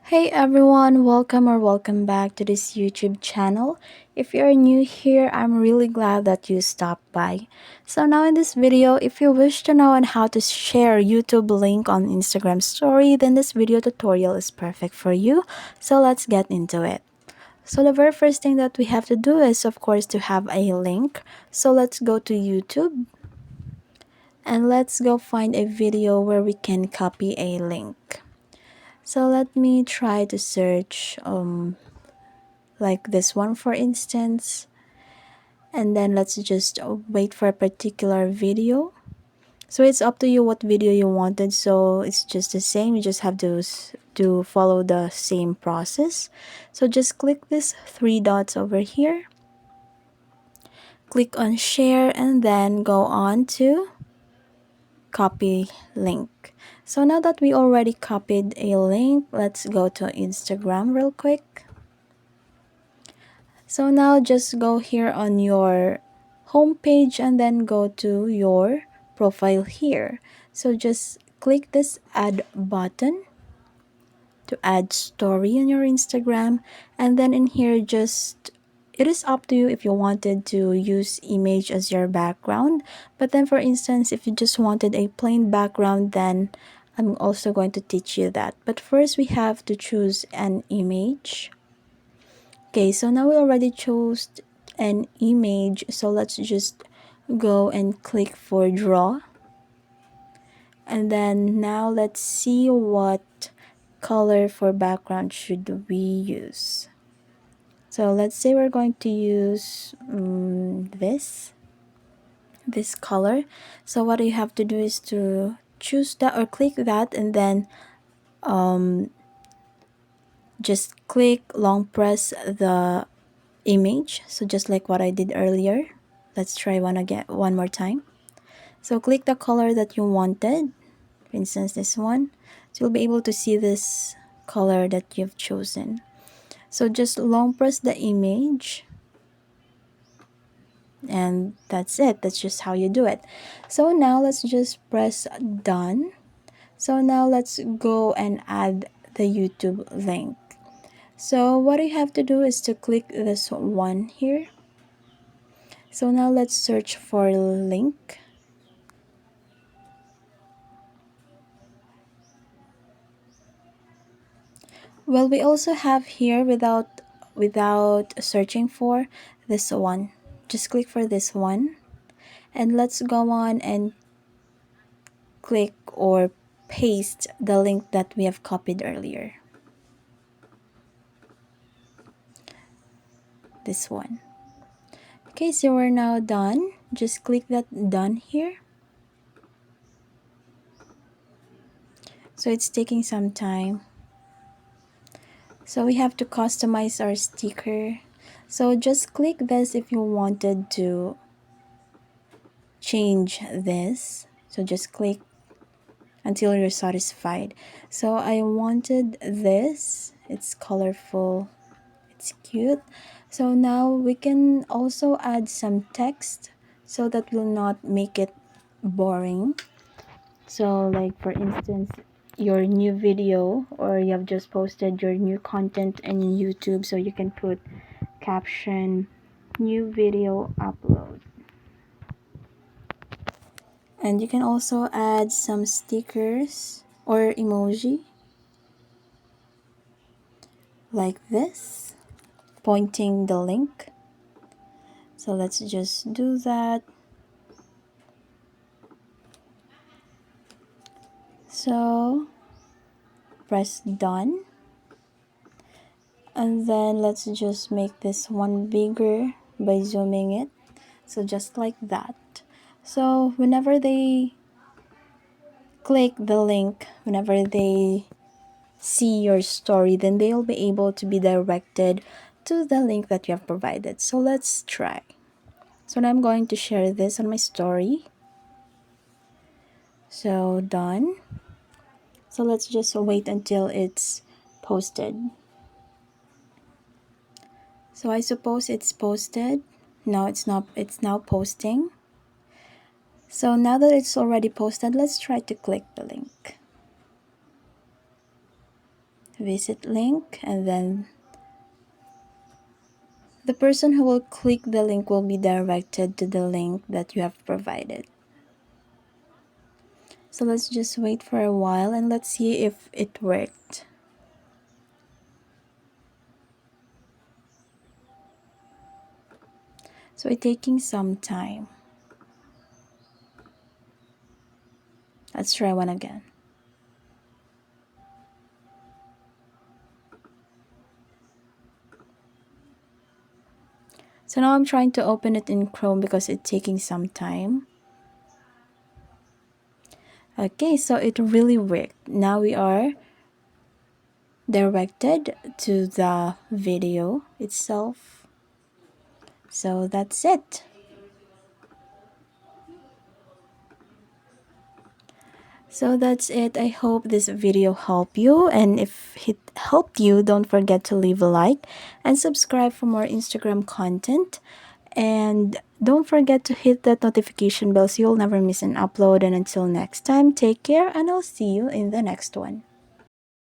Hey everyone, welcome back to this YouTube channel. If you're new here, I'm really glad that you stopped by. So now in this video, if you wish to know on how to share YouTube link on Instagram story, then this video tutorial is perfect for you. So let's get into it. So the very first thing that we have to do is of course to have a link. So let's go to YouTube and let's go find a video where we can copy a link. So let me try to search like this one for instance, and then let's just wait for a particular video. So it's up to you what video you wanted, so it's just the same. You just have to follow the same process. So just click this three dots over here, click on share, and then go on to copy link. So now that we already copied a link, let's go to Instagram real quick. So now just go here on your home page and then go to your profile here. So just click this add button to add story on your Instagram, and then in here just it is up to you if you wanted to use image as your background. But then for instance, if you just wanted a plain background, then I'm also going to teach you that. But first we have to choose an image. Okay, so now we already chose an image, so let's just go and click for draw. And then now let's see what color for background should we use. So let's say we're going to use this color. So what you have to do is to choose that or click that, and then just click long press the image. So just like what I did earlier, let's try one more time. So click the color that you wanted, for instance this one. So you'll be able to see this color that you've chosen. So just long press the image, and that's it. That's just how you do it. So now let's just press done. So now let's go and add the YouTube link. So what you have to do is to click this one here. So now let's search for link. Well, we also have here without searching for this one. Just click for this one, and let's go on and click or paste the link that we have copied earlier. This one. Okay, so we're now done. Just click that done here. So it's taking some time. So we have to customize our sticker. So just click this if you wanted to change this. So just click until you're satisfied. So I wanted this. It's colorful. It's cute. So now we can also add some text so that will not make it boring. So like for instance, your new video, or you have just posted your new content in YouTube, so you can put caption new video upload. And you can also add some stickers or emoji like this, pointing the link. So let's just do that. So press done, and then let's just make this one bigger by zooming it. So just like that. So whenever they click the link, whenever they see your story, then they'll be able to be directed to the link that you have provided. So let's try. So now I'm going to share this on my story. So done. So let's just wait until it's posted. So I suppose it's posted. No, it's not. It's now posting. So now that it's already posted, let's try to click the link. visit link, and then the person who will click the link will be directed to the link that you have provided. So let's just wait for a while and let's see if it worked. So it's taking some time. Let's try one again. So now I'm trying to open it in Chrome because it's taking some time. Okay, so it really worked. Now we are directed to the video itself. So that's it. So that's it. I hope this video helped you, and if it helped you, don't forget to leave a like and subscribe for more Instagram content. And don't forget to hit that notification bell so you'll never miss an upload. And until next time, take care, and I'll see you in the next one.